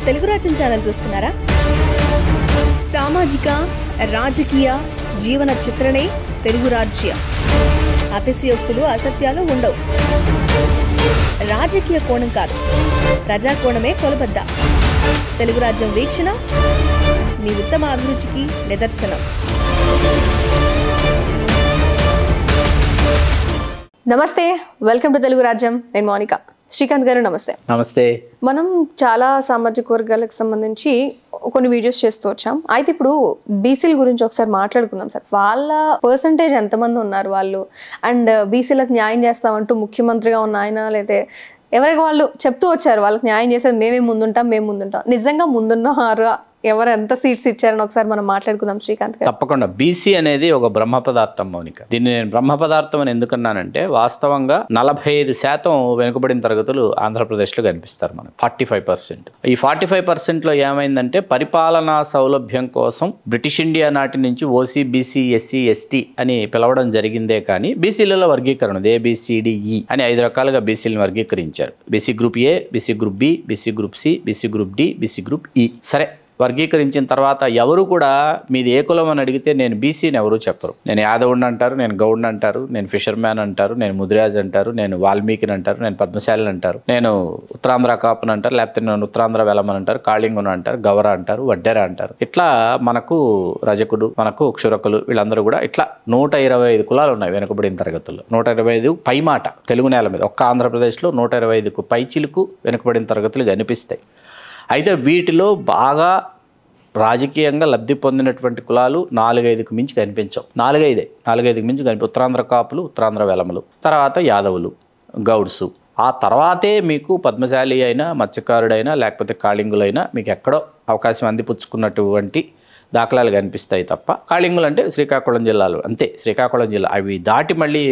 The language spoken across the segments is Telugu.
తెలుగు రాజ్యం ఛానల్ చూస్తున్నారా? సామాజిక రాజకీయ జీవన చిత్రణే తెలుగు రాజ్యం. అతిశయోక్తులు అసత్యాలు ఉండవు. రాజకీయ కోణం కాదు, ప్రజా కోణమే కొలబద్ద. తెలుగు రాజ్యం వీక్షణ మీ ఉత్తమ అభిరుచికి నిదర్శనం. నమస్తే, వెల్కమ్ టు తెలుగు రాజ్యం. నేను మౌనిక. శ్రీకాంత్ గారు నమస్తే. నమస్తే. మనం చాలా సామాజిక వర్గాలకు సంబంధించి కొన్ని వీడియోస్ చేస్తూ వచ్చాం. అయితే ఇప్పుడు బీసీల గురించి ఒకసారి మాట్లాడుకుందాం సార్. వాళ్ళ పర్సంటేజ్ ఎంతమంది ఉన్నారు వాళ్ళు? అండ్ బీసీలకు న్యాయం చేస్తామంటూ ముఖ్యమంత్రిగా ఉన్న ఆయన లేదా ఎవరికి వాళ్ళు చెప్తూ వచ్చారు వాళ్ళకి న్యాయం చేసేది మేము ముందుంటాం. నిజంగా ముందున్నారు? ఎవరు ఎంత సీట్స్ ఇచ్చారని ఒకసారి మనం మాట్లాడుకుందాం శ్రీకాంత్ గారు. తప్పకుండా. బీసీ అనేది ఒక బ్రహ్మ పదార్థం మౌనిక. దీన్ని నేను బ్రహ్మ పదార్థం అని ఎందుకన్నానంటే వాస్తవంగా 45% వెనుకబడిన తరగతులు ఆంధ్రప్రదేశ్లో కనిపిస్తారు మనకు. 45%. ఈ 45%లో ఏమైందంటే పరిపాలనా సౌలభ్యం కోసం బ్రిటిష్ ఇండియా నాటి నుంచి ఓసీ, బీసీ, ఎస్సీ, ఎస్టీ అని పిలవడం జరిగిందే కానీ బీసీలలో వర్గీకరణ ABCDE అని 5 రకాలుగా బీసీలను వర్గీకరించారు. BC group A, BC group B, BC group C, BC group D, BC group E. సరే, వర్గీకరించిన తర్వాత ఎవరు కూడా మీది ఏ కులం అని అడిగితే నేను బీసీని ఎవరు చెప్పరు. నేను యాదవుడిని అంటారు, నేను గౌడ్ని అంటారు, నేను ఫిషర్మ్యాన్ అంటారు, నేను ముదిరాజ్ అంటారు, నేను వాల్మీకిని అంటారు, నేను పద్మశాలిని అంటారు, నేను ఉత్తరాంధ్ర కాపుని అంటారు, లేకపోతే నేను ఉత్తరాంధ్ర వెలమని అంటారు, కాళింగుని అంటారు, గవర అంటారు, వడ్డెర అంటారు. ఇట్లా మనకు రజకుడు, మనకు క్షురకులు, వీళ్ళందరూ కూడా ఇట్లా 125 కులాలు ఉన్నాయి వెనుకబడిన తరగతుల్లో. 125 పై మాట తెలుగు నేల మీద ఒక్క ఆంధ్రప్రదేశ్లో 125కు పై చిలుకు వెనుకబడిన తరగతులు కనిపిస్తాయి. అయితే వీటిలో బాగా రాజకీయంగా లబ్ధి పొందినటువంటి కులాలు 4-5కు మించి కనిపించవు. 4-5కి మించి ఉత్తరాంధ్ర కాపులు, ఉత్తరాంధ్ర వెలమలు, తర్వాత యాదవులు, గౌడ్సు. ఆ తర్వాతే మీకు పద్మశాలి అయినా, మత్స్యకారుడైనా, లేకపోతే కాళింగులైనా మీకు ఎక్కడో అవకాశం అందిపుచ్చుకున్నటువంటి దాఖలాలు కనిపిస్తాయి తప్ప. కాళింగులు అంటే శ్రీకాకుళం జిల్లాలో అంతే. శ్రీకాకుళం జిల్లా అవి దాటి మళ్ళీ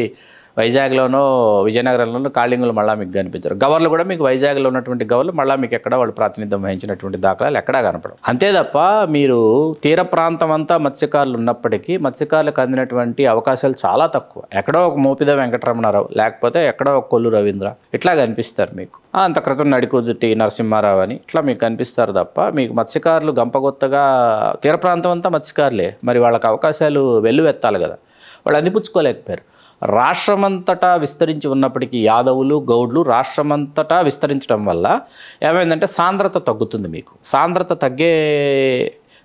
వైజాగ్లోనో విజయనగరంలోనో కాళింగులు మళ్ళీ మీకు కనిపించారు. గవర్లు కూడా మీకు వైజాగ్లో ఉన్నటువంటి గవర్లు మళ్ళీ మీకు ఎక్కడ వాళ్ళు ప్రాతినిధ్యం వహించినటువంటి దాఖలాలు ఎక్కడా కనపడవు. అంతే తప్ప మీరు తీర ప్రాంతం అంతా మత్స్యకారులు ఉన్నప్పటికీ మత్స్యకారులకు అందినటువంటి అవకాశాలు చాలా తక్కువ. ఎక్కడో ఒక మోపిద వెంకటరమణారావు, లేకపోతే ఎక్కడో ఒక కొల్లు రవీంద్ర ఇట్లా కనిపిస్తారు మీకు. అంత క్రితం నడికుదుటి నరసింహారావు అని ఇట్లా మీకు కనిపిస్తారు తప్ప మీకు మత్స్యకారులు గంపగొత్తగా తీర ప్రాంతం అంతా మత్స్యకారులే. మరి వాళ్ళకి అవకాశాలు వెల్లువెత్తాలి కదా, వాళ్ళు అందిపుచ్చుకోలేకపోయారు. రాష్ట్రమంతటా విస్తరించి ఉన్నప్పటికీ యాదవులు, గౌడ్లు రాష్ట్రమంతటా విస్తరించడం వల్ల ఏమైందంటే సాంద్రత తగ్గుతుంది. మీకు సాంద్రత తగ్గే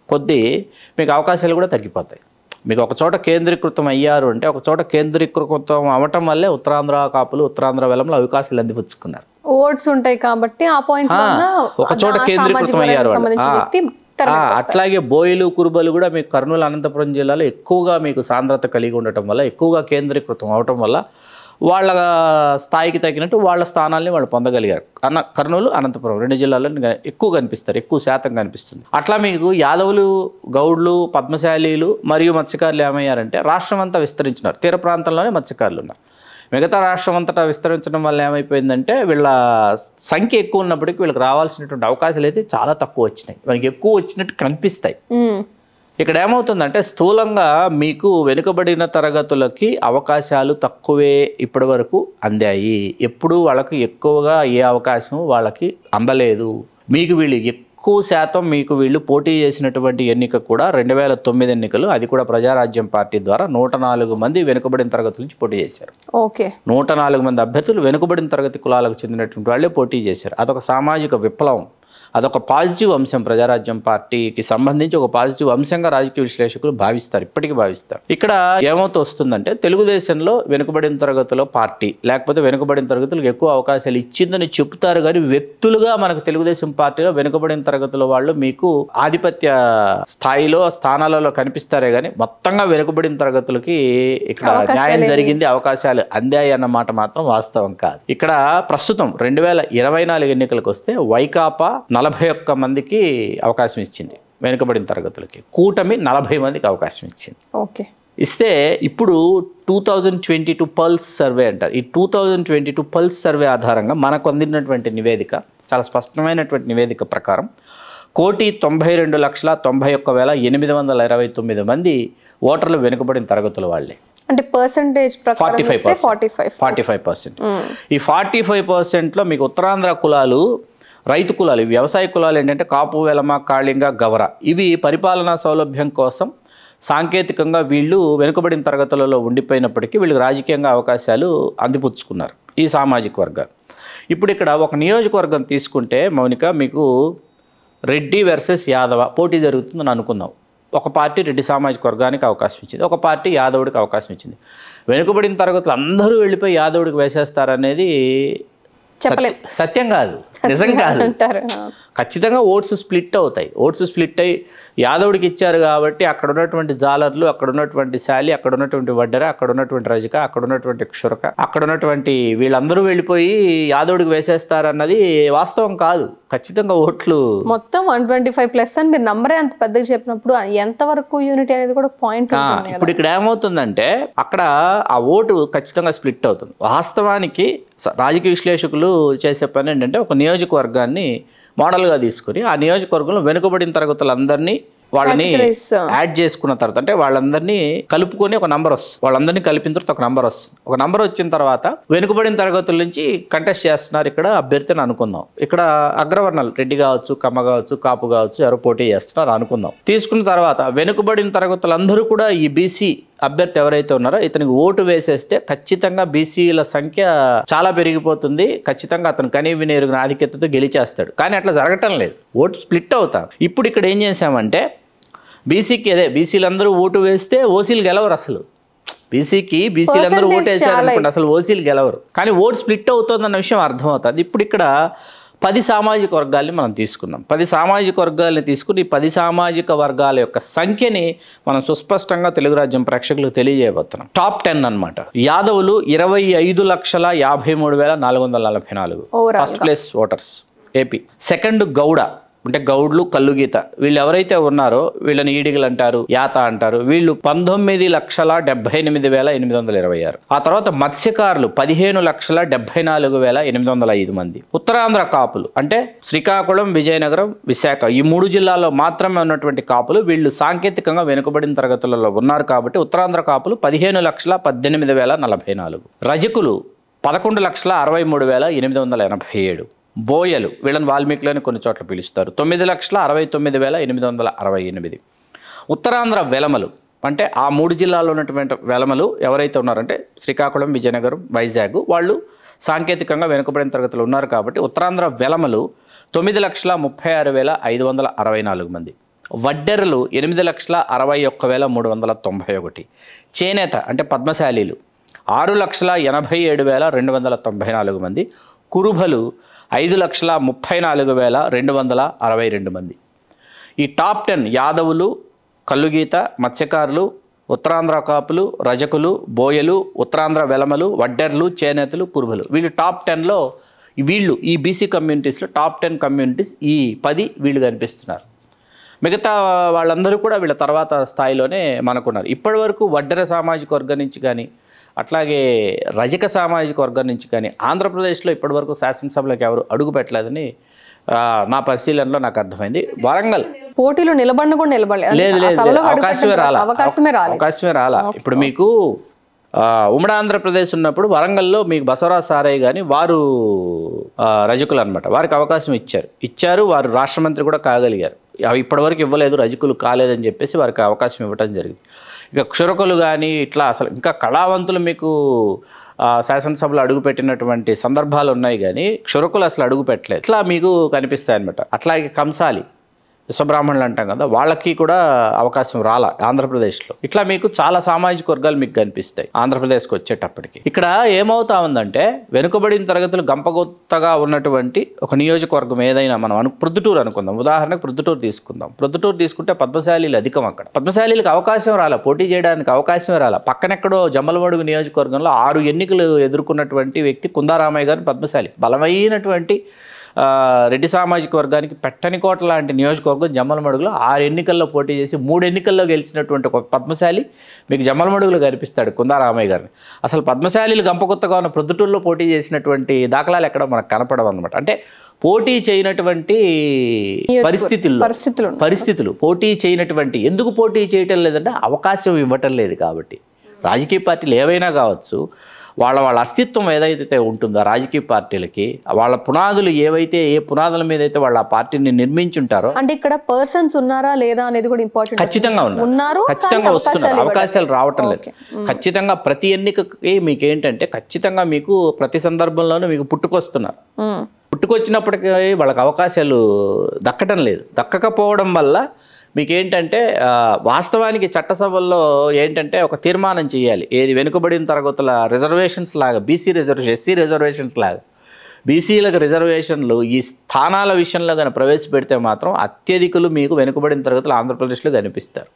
కొద్దీ మీకు అవకాశాలు కూడా తగ్గిపోతాయి. మీకు ఒక చోట కేంద్రీకృతం అయ్యారు అంటే ఒక చోట కేంద్రీకృతం అవ్వటం వల్లే ఉత్తరాంధ్ర కాపులు, ఉత్తరాంధ్ర వెలములు అవకాశాలు అందిపుచ్చుకున్నారు. ఓట్స్ ఉంటాయి కాబట్టి ఆ పాయింట్ ఒక చోట కేంద్రీకృతం అయ్యారు. అట్లాగే బోయిలు, కురుబలు కూడా మీకు కర్నూలు, అనంతపురం జిల్లాలో ఎక్కువగా మీకు సాంద్రత కలిగి ఉండటం వల్ల, ఎక్కువగా కేంద్రీకృతం అవటం వల్ల వాళ్ళ స్థాయికి తగ్గినట్టు వాళ్ళ స్థానాల్ని వాళ్ళు పొందగలిగారు. కర్నూలు, అనంతపురం 2 జిల్లాల్లో ఎక్కువ కనిపిస్తారు, ఎక్కువ శాతం కనిపిస్తుంది. అట్లా మీకు యాదవులు, గౌడ్లు, పద్మశాలీలు మరియు మత్స్యకారులు ఏమయ్యారంటే రాష్ట్రం అంతా విస్తరించినారు. తీర ప్రాంతంలోనే మత్స్యకారులు ఉన్నారు. మిగతా రాష్ట్రం అంతటా విస్తరించడం వల్ల ఏమైపోయిందంటే వీళ్ళ సంఖ్య ఎక్కువ ఉన్నప్పటికీ వీళ్ళకి రావాల్సినటువంటి అవకాశాలు అయితే చాలా తక్కువ వచ్చినాయి. మనకి ఎక్కువ వచ్చినట్టు కనిపిస్తాయి. ఇక్కడ ఏమవుతుందంటే స్థూలంగా మీకు వెనుకబడిన తరగతులకి అవకాశాలు తక్కువే ఇప్పటి వరకు అందాయి. ఎప్పుడు వాళ్ళకి ఎక్కువగా ఏ అవకాశం వాళ్ళకి అందలేదు. మీకు వీళ్ళు ఎక్కువ శాతం మీకు వీళ్ళు పోటీ చేసినటువంటి ఎన్నిక కూడా 2009 ఎన్నికలు, అది కూడా ప్రజారాజ్యం పార్టీ ద్వారా 104 మంది వెనుకబడిన తరగతుల నుంచి పోటీ చేశారు. 104 మంది అభ్యర్థులు వెనుకబడిన తరగతి కులాలకు చెందినటువంటి వాళ్ళే పోటీ చేశారు. అదొక సామాజిక విప్లవం, అదొక పాజిటివ్ అంశం. ప్రజారాజ్యం పార్టీకి సంబంధించి ఒక పాజిటివ్ అంశంగా రాజకీయ విశ్లేషకులు భావిస్తారు, ఇప్పటికీ భావిస్తారు. ఇక్కడ ఏమవుతూ వస్తుందంటే తెలుగుదేశంలో వెనుకబడిన తరగతిలో పార్టీ లేకపోతే వెనుకబడిన తరగతులకు ఎక్కువ అవకాశాలు ఇచ్చిందని చెప్తారు కానీ వ్యక్తులుగా మనకు తెలుగుదేశం పార్టీలో వెనుకబడిన తరగతుల వాళ్ళు మీకు ఆధిపత్య స్థాయిలో స్థానాలలో కనిపిస్తారే కానీ మొత్తంగా వెనుకబడిన తరగతులకి ఇక్కడ న్యాయం జరిగింది, అవకాశాలు అందాయి అన్న మాట మాత్రం వాస్తవం కాదు. ఇక్కడ ప్రస్తుతం 2024 ఎన్నికలకు వస్తే వైకాపా 41 మందికి అవకాశం ఇచ్చింది వెనుకబడిన తరగతులకి. కూటమి 40 మందికి అవకాశం ఇచ్చింది. ఇస్తే ఇప్పుడు 2022 పల్స్ సర్వే అంటారు. ఈ 2022 పల్స్ సర్వే ఆధారంగా మనకు అందినటువంటి నివేదిక, చాలా స్పష్టమైనటువంటి నివేదిక ప్రకారం 1,92,91,829 మంది ఓటర్లు వెనుకబడిన తరగతుల వాళ్ళే. అంటే పర్సెంటేజ్ ప్రకారం 45%. ఈ 45%లో మీకు ఉత్తరాంధ్ర కులాలు రైతు కులాలు, వ్యవసాయ కులాలు ఏంటంటే కాపు, వెలమ, కాళింగ, గవర, ఇవి పరిపాలనా సౌలభ్యం కోసం సాంకేతికంగా వీళ్ళు వెనుకబడిన తరగతులలో ఉండిపోయినప్పటికీ వీళ్ళకి రాజకీయంగా అవకాశాలు అందిపుచ్చుకున్నారు ఈ సామాజిక వర్గాలు. ఇప్పుడు ఇక్కడ ఒక నియోజకవర్గం తీసుకుంటే మౌనిక, మీకు రెడ్డి వర్సెస్ యాదవ పోటీ జరుగుతుందని అనుకుందాం. ఒక పార్టీ రెడ్డి సామాజిక వర్గానికి అవకాశం ఇచ్చింది, ఒక పార్టీ యాదవుడికి అవకాశం ఇచ్చింది. వెనుకబడిన తరగతులు అందరూ వెళ్ళిపోయి యాదవుడికి వేసేస్తారనేది సత్యం కాదు, నిజం కాదు. ఖచ్చితంగా ఓట్స్ స్ప్లిట్ అవుతాయి. ఓట్స్ స్ప్లిట్ అయ్యి యాదవుడికి ఇచ్చారు కాబట్టి అక్కడ ఉన్నటువంటి జాలర్లు, అక్కడ ఉన్నటువంటి శాలి, అక్కడ ఉన్నటువంటి వడ్డెర, అక్కడ ఉన్నటువంటి రజక, అక్కడ ఉన్నటువంటి క్షురక, అక్కడ ఉన్నటువంటి వీళ్ళందరూ వెళ్ళిపోయి యాదవుడికి వేసేస్తారన్నది వాస్తవం కాదు. ఖచ్చితంగా ఓట్లు మొత్తం 125+ అని మీరు నంబరే అంత పెద్దగా చెప్పినప్పుడు ఎంతవరకు యూనిటీ అనేది కూడా పాయింట్. ఇప్పుడు ఇక్కడ ఏమవుతుందంటే అక్కడ ఆ ఓటు ఖచ్చితంగా స్ప్లిట్ అవుతుంది. వాస్తవానికి రాజకీయ విశ్లేషకులు చేసే పని ఏంటంటే ఒక నియోజకవర్గాన్ని మోడల్గా తీసుకుని ఆ నియోజకవర్గంలో వెనుకబడిన తరగతులందరినీ వాళ్ళని యాడ్ చేసుకున్న తర్వాత, అంటే వాళ్ళందరినీ కలుపుకొని ఒక నంబర్ వస్తుంది. వాళ్ళందరినీ కలిపిన తర్వాత ఒక నంబర్ వస్తుంది. ఒక నంబర్ వచ్చిన తర్వాత వెనుకబడిన తరగతుల నుంచి కంటెస్ట్ చేస్తున్నారు ఇక్కడ అభ్యర్థిని అనుకుందాం. ఇక్కడ అగ్రవర్ణాలు రెడ్డి కావచ్చు, కమ్మ కావచ్చు, కాపు కావచ్చు, ఎవరో పోటీ చేస్తున్నారు అనుకుందాం. తీసుకున్న తర్వాత వెనుకబడిన తరగతులందరూ కూడా ఈ బీసీ అభ్యర్థి ఎవరైతే ఉన్నారో ఇతనికి ఓటు వేసేస్తే ఖచ్చితంగా బీసీల సంఖ్య చాలా పెరిగిపోతుంది. ఖచ్చితంగా అతను కనీవిని ఎరుగిన ఆధిక్యతతో గెలిచేస్తాడు. కానీ అట్లా జరగటం లేదు, ఓటు స్ప్లిట్ అవుతారు. ఇప్పుడు ఇక్కడ ఏం చేశామంటే బీసీలందరూ ఓటు వేస్తే ఓసీలు గెలవరు. అసలు బీసీలందరూ ఓటు వేసారనుకోండి, అసలు ఓసీలు గెలవరు. కానీ ఓటు స్ప్లిట్ అవుతుందన్న విషయం అర్థమవుతుంది. ఇప్పుడు ఇక్కడ 10 సామాజిక వర్గాల్ని మనం తీసుకున్నాం. 10 సామాజిక వర్గాల్ని తీసుకుని 10 సామాజిక వర్గాల యొక్క సంఖ్యని మనం సుస్పష్టంగా తెలుగు రాజ్యం ప్రేక్షకులకు తెలియజేయబోతున్నాం. టాప్ 10 అన్నమాట. యాదవులు 25,53,444 first place voters AP. Second Gowda, అంటే గౌడ్లు, కల్లుగీత, వీళ్ళు ఎవరైతే ఉన్నారో వీళ్ళని ఈడిగలు అంటారు, యాత అంటారు. వీళ్ళు 19,78,826. ఆ తర్వాత మత్స్యకారులు 15,74,805 మంది. ఉత్తరాంధ్ర కాపులు అంటే శ్రీకాకుళం, విజయనగరం, విశాఖ, ఈ 3 జిల్లాల్లో మాత్రమే ఉన్నటువంటి కాపులు. వీళ్ళు సాంకేతికంగా వెనుకబడిన తరగతులలో ఉన్నారు కాబట్టి ఉత్తరాంధ్ర కాపులు 15,18,044. రజకులు 11,63,887. బోయలు, వీళ్ళని వాల్మీకులని కొన్ని చోట్ల పిలుస్తారు, 9,69,868. ఉత్తరాంధ్ర వెలమలు అంటే ఆ 3 జిల్లాల్లో ఉన్నటువంటి వెలమలు ఎవరైతే ఉన్నారంటే శ్రీకాకుళం, విజయనగరం, వైజాగ్, వాళ్ళు సాంకేతికంగా వెనుకబడిన తరగతులు ఉన్నారు కాబట్టి ఉత్తరాంధ్ర వెలమలు 9,36,564 మంది. వడ్డెరలు 8,61,391. చేనేత అంటే పద్మశాలీలు 6,87,294 మంది. కురుబలు 5,34,262 మంది. ఈ టాప్ 10 యాదవులు, కల్లుగీత, మత్స్యకారులు, ఉత్తరాంధ్ర కాపులు, రజకులు, బోయలు, ఉత్తరాంధ్ర వెలమలు, వడ్డెర్లు, చేనేతలు, కురుబలు, వీళ్ళు టాప్ 10లో వీళ్ళు ఈ బీసీ కమ్యూనిటీస్లో టాప్ 10 కమ్యూనిటీస్ ఈ 10 వీళ్ళు కనిపిస్తున్నారు. మిగతా వాళ్ళందరూ కూడా వీళ్ళ తర్వాత స్థాయిలోనే మనకున్నారు. ఇప్పటి వరకు వడ్డెర సామాజిక వర్గం నుంచి కానీ అట్లాగే రజక సామాజిక వర్గం నుంచి కానీ ఆంధ్రప్రదేశ్లో ఇప్పటివరకు శాసనసభలోకి ఎవరు అడుగు పెట్టలేదని నా పరిశీలనలో నాకు అర్థమైంది. వరంగల్ పోటీలో నిలబడిన కూడా లేదు, అవకాశమే రాలా. ఇప్పుడు మీకు ఉమ్మడి ఆంధ్రప్రదేశ్ ఉన్నప్పుడు వరంగల్లో మీకు బసవరాజ్ సారయ్య కానీ వారు రజకులు అనమాట, వారికి అవకాశం ఇచ్చారు. వారు రాష్ట్ర మంత్రి కూడా కాగలిగారు. అవి ఇప్పటివరకు ఇవ్వలేదు, రజకులు కాలేదని చెప్పేసి వారికి అవకాశం ఇవ్వటం జరిగింది. ఇక క్షురకులు కానీ ఇట్లా అసలు ఇంకా కళావంతులు మీకు శాసనసభలో అడుగుపెట్టినటువంటి సందర్భాలు ఉన్నాయి, కానీ క్షురకులు అసలు అడుగు పెట్టలేదు. ఇట్లా మీకు కనిపిస్తాయి అనమాట. అట్లాగే కంసాలి, విశ్వబ్రాహ్మణులు అంటాం కదా, వాళ్ళకి కూడా అవకాశం రాలా ఆంధ్రప్రదేశ్లో. ఇట్లా మీకు చాలా సామాజిక వర్గాలు మీకు కనిపిస్తాయి ఆంధ్రప్రదేశ్కి వచ్చేటప్పటికి. ఇక్కడ ఏమవుతా ఉందంటే వెనుకబడిన తరగతులు గంపగొత్తగా ఉన్నటువంటి ఒక నియోజకవర్గం ఏదైనా మనం ప్రొద్దుటూరు అనుకుందాం, ఉదాహరణకు ప్రొద్దుటూరు తీసుకుందాం. ప్రొద్దుటూరు తీసుకుంటే పద్మశాలీలు అధికం. అక్కడ పద్మశాలీలకు అవకాశం రాలా, పోటీ చేయడానికి అవకాశమే రాలా. పక్కనెక్కడో జమ్మలమడుగు నియోజకవర్గంలో 6 ఎన్నికలు ఎదుర్కొన్నటువంటి వ్యక్తి కుందారామయ్య గారిని పద్మశాలి, బలమైనటువంటి రెడ్డి సామాజిక వర్గానికి పెట్టనికోట లాంటి నియోజకవర్గం జమ్మలమడుగులో 6 ఎన్నికల్లో పోటీ చేసి 3 ఎన్నికల్లో గెలిచినటువంటి ఒక పద్మశాలి మీకు జమ్మలమడుగులో కనిపిస్తాడు, కుందారామయ్య గారిని. అసలు పద్మశాలీలు గంపకొత్తగా ఉన్న ప్రొద్దుటూరులో పోటీ చేసినటువంటి దాఖలాలు ఎక్కడ మనకు కనపడవు అనమాట. అంటే పోటీ చేయనటువంటి పరిస్థితులు పోటీ చేయనటువంటి, ఎందుకు పోటీ చేయటం లేదంటే అవకాశం ఇవ్వటం లేదు కాబట్టి. రాజకీయ పార్టీలు ఏవైనా కావచ్చు, వాళ్ళ అస్తిత్వం ఏదైతే ఉంటుందో రాజకీయ పార్టీలకి, వాళ్ళ పునాదులు ఏవైతే ఏ పునాదుల మీద అయితే వాళ్ళ ఆ పార్టీని నిర్మించుంటారో. అంటే ఇక్కడ పర్సన్స్ ఉన్నారా లేదా అనేది కూడా ఇంపార్టెంట్. ఖచ్చితంగా ఉన్నారు, ఖచ్చితంగా వస్తున్నారు, అవకాశాలు రావటం లేదు. ఖచ్చితంగా ప్రతి ఎన్నికకి మీకు ఏంటంటే ఖచ్చితంగా మీకు ప్రతి సందర్భంలోనూ మీకు పుట్టుకొస్తున్నారు. పుట్టుకొచ్చినప్పటికీ వాళ్ళకి అవకాశాలు దక్కటం లేదు. దక్కకపోవడం వల్ల మీకు ఏంటంటే వాస్తవానికి చట్టసభల్లో ఏంటంటే ఒక తీర్మానం చేయాలి. ఏది వెనుకబడిన తరగతుల రిజర్వేషన్స్ లాగా ఎస్సీ రిజర్వేషన్స్ లాగా బీసీలకు రిజర్వేషన్లు ఈ స్థానాల విషయంలో కానీ ప్రవేశపెడితే మాత్రం అత్యధికులు మీకు వెనుకబడిన తరగతులు ఆంధ్రప్రదేశ్లో కనిపిస్తారు.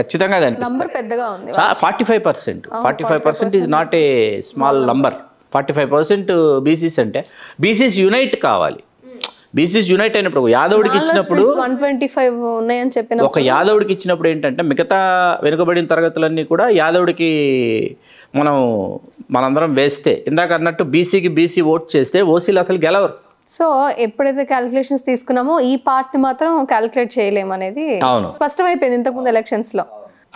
ఖచ్చితంగా కనిపిస్తారు. 45%. 45% is not a small number. 45% BCs అంటే బీసీస్ యునైట్ కావాలి. బీసీస్ యునైట్ అయినప్పుడు యాదవుడికి ఇచ్చినప్పుడు 125 ఉన్నాయని చెప్పిన ఒక యాదవుడికి ఇచ్చినప్పుడు ఏంటంటే మిగతా వెనుకబడిన తరగతులన్నీ కూడా యాదవుడికి మనందరం వేస్తే, ఇందాక అన్నట్టు బీసీకి బీసీ ఓట్ చేస్తే ఓసీలు అసలు గెలవరు. సో ఎప్పుడైతే క్యాలిక్యులేషన్స్ తీసుకున్నామో ఈ పార్ట్ ని మాత్రం క్యాలిక్యులేట్ చేయలేము అనేది స్పష్టమైపోయింది ఇంతకుముందు ఎలక్షన్స్ లో.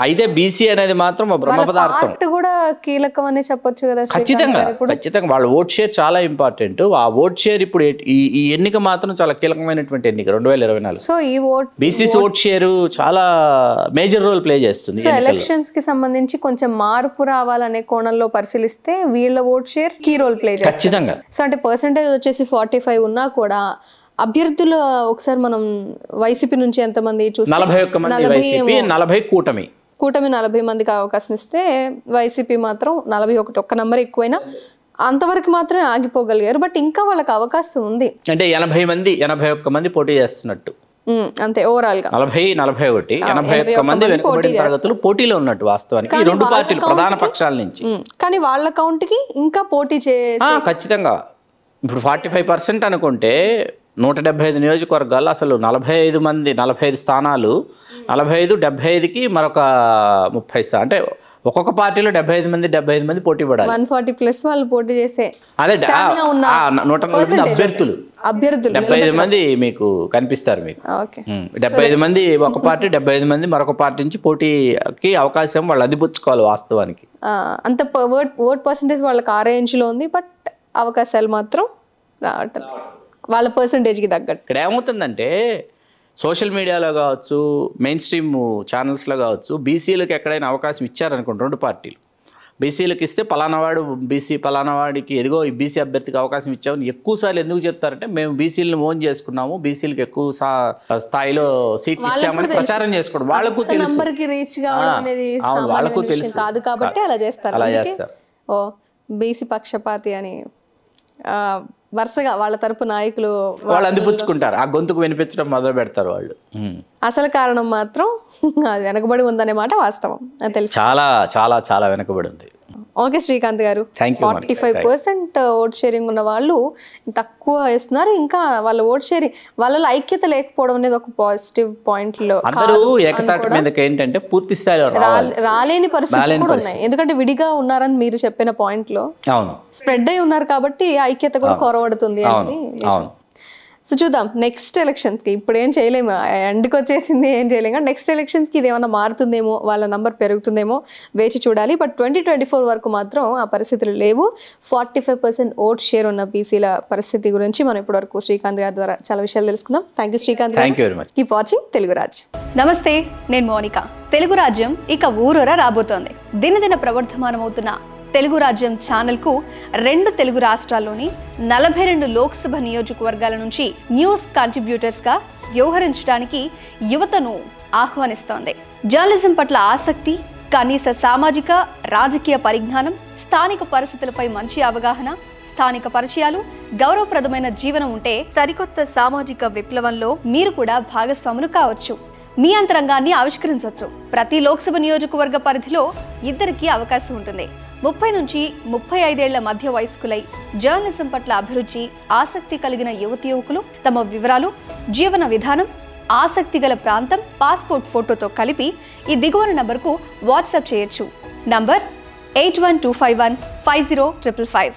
అయితే బీసీ అనేది మాత్రం బ్రహ్మ పదార్థం కూడా కీలకం అని చెప్పొచ్చు కదా. ఖచ్చితంగా వాళ్ళ ఓట్ షేర్ చాలా ఇంపార్టెంట్. ఆ ఓట్ షేర్ ఇప్పుడు ఈ ఎన్నిక మాత్రం చాలా కీలకమైనటువంటి ఎన్నిక 2024. సో ఈ ఓట్ బీసీసీ ఓట్ షేర్ చాలా మేజర్ రోల్ ప్లే చేస్తుంది. సో ఎలక్షన్స్ కి సంబంధించి కొంచెం మార్పు రావాలనే కోణంలో పరిశీలిస్తే వీళ్ళ vote share key role play చేస్తుంది ఖచ్చితంగా. సో అంటే పర్సెంటేజ్ వచ్చేసి 45 ఉన్నా కూడా అభ్యర్థులు ఒకసారి మనం వైసీపీ నుంచి ఎంతమంది చూస్తే 41 మంది వైసీపీ, 40 కూటమి 40 మందికి అవకాశం ఇస్తే వైసీపీ మాత్రం 41, ఒక్క నంబర్ ఎక్కువైనా అంతవరకు మాత్రమే ఆగిపోగలిగారు. బట్ ఇంకా వాళ్ళకి అవకాశం ఉంది. అంటే 81 మంది పోటీ చేస్తున్నట్టు అంతే ఓవరాల్ గా 81 మంది వెనుకబడిన తరగతులు పోటీలో ఉన్నట్టు వాస్తవానికి ఈ రెండు పార్టీలు ప్రధాన పక్షాల నుంచి. కానీ వాళ్ళ కౌంట్ కి ఇంకా పోటీ చేసి ఖచ్చితంగా ఇప్పుడు 45% అనుకుంటే 175 నియోజకవర్గాలు అసలు 45 స్థానాలు, 45, 75కి మరొక 30 అంటే ఒక్కొక్క పార్టీలో 75 మంది పోటీ పడాలి. 140+ వాళ్ళు పోటీ చేసే అదే 140 అభ్యర్థులు 75 మంది మీకు కనిపిస్తారు. మీకు 75 మంది ఒక పార్టీ, 75 మంది మరొక పార్టీ నుంచి పోటీకి అవకాశం వాళ్ళు అందిపుచ్చుకోవాలి. వాస్తవానికి అంత ఓట్ పర్సెంటేజ్ వాళ్ళకి ఆ రేంజ్లో ఉంది. బట్ అవకాశాలు మాత్రం రావటం వాళ్ళ పర్సంటేజ్కి తగ్గట్టు. ఇక్కడ ఏమవుతుందంటే సోషల్ మీడియాలో కావచ్చు, మెయిన్ స్ట్రీమ్ ఛానల్స్లో కావచ్చు, బీసీలకు ఎక్కడైనా అవకాశం ఇచ్చారనుకోండి, రెండు పార్టీలు బీసీలకు ఇస్తే పలానావాడు పలానావాడికి ఎదిగో ఈ బీసీ అభ్యర్థికి అవకాశం ఇచ్చామని ఎక్కువసార్లు ఎందుకు చెప్తారంటే మేము బీసీలను ఓన్ చేసుకున్నాము, బీసీలకు ఎక్కువ స్థాయిలో సీట్లు ఇచ్చామని ప్రచారం చేసుకోవడం వాళ్ళకు తెలుసు. వాళ్ళకు తెలుసు కాదు కాబట్టి అలా చేస్తారు. ఓ బీసీ పక్షపాతి అని వరుసగా వాళ్ళ తరపు నాయకులు వాళ్ళు అందిపుచ్చుకుంటారు. ఆ గొంతుకు వినిపించడం మొదలు పెడతారు వాళ్ళు. అసలు కారణం మాత్రం అది వెనకబడి ఉందనే మాట వాస్తవం. తెలుసు చాలా చాలా చాలా వెనకబడి ఉంది. ఓకే శ్రీకాంత్ గారు, 45% ఓట్ షేరింగ్ ఉన్న వాళ్ళు తక్కువ వేస్తున్నారు. ఇంకా వాళ్ళ ఓట్ షేరింగ్ వాళ్ళలో ఐక్యత లేకపోవడం అనేది ఒక పాజిటివ్ పాయింట్ లో ఏంటంటే పూర్తి స్థాయిలో రాలేని పరిస్థితులు కూడా ఉన్నాయి. ఎందుకంటే విడిగా ఉన్నారని మీరు చెప్పిన పాయింట్ లో స్ప్రెడ్ అయి ఉన్నారు కాబట్టి ఐక్యత కూడా కొరవడుతుంది అనేది. సో చూద్దాం నెక్స్ట్ ఎలక్షన్స్కి. ఇప్పుడు ఏం చేయలేము, ఎండ్కి వచ్చేసింది, ఏం చేయలేము. నెక్స్ట్ ఎలక్షన్స్కి ఇది ఏమైనా మారుతుందేమో, వాళ్ళ నంబర్ పెరుగుతుందేమో వేచి చూడాలి. బట్ 2024 వరకు మాత్రం ఆ పరిస్థితులు లేవు. 45% ఓట్ షేర్ ఉన్న బీసీల పరిస్థితి గురించి మనం ఇప్పటివరకు శ్రీకాంత్ గారి ద్వారా చాలా విషయాలు తెలుసుకున్నాం. థ్యాంక్ యూ శ్రీకాంత్ గారు. Keep watching Telugu Raj. నమస్తే, నేను మోనిక. తెలుగు రాజ్యం ఇక ఊరూరా రాబోతోంది. దినదిన ప్రవర్ధమానమవుతున్న తెలుగు రాజ్యం ఛానల్కు 2 తెలుగు రాష్ట్రాల్లోని 42 లోక్సభ నియోజకవర్గాల నుంచి న్యూస్ కంట్రిబ్యూటర్స్గా వ్యవహరించడానికి యువతను ఆహ్వానిస్తోంది. జర్నలిజం పట్ల ఆసక్తి, కనీస సామాజిక రాజకీయ పరిజ్ఞానం, స్థానిక పరిస్థితులపై మంచి అవగాహన, స్థానిక పరిచయాలు, గౌరవప్రదమైన జీవనం ఉంటే సరికొత్త సామాజిక విప్లవంలో మీరు కూడా భాగస్వాములు కావచ్చు. మీ అంతరంగాన్ని ఆవిష్కరించవచ్చు. ప్రతి లోక్సభ నియోజకవర్గ పరిధిలో 2కి అవకాశం ఉంటుంది. 30 నుంచి 35 ఏళ్ల మధ్య వయస్కులై జర్నలిజం పట్ల అభిరుచి, ఆసక్తి కలిగిన యువతి యువకులు తమ వివరాలు, జీవన విధానం, ఆసక్తి గల ప్రాంతం, పాస్పోర్ట్ ఫోటోతో కలిపి ఈ దిగువన నంబర్కు వాట్సాప్ చేయొచ్చు. నంబర్ 8125150555.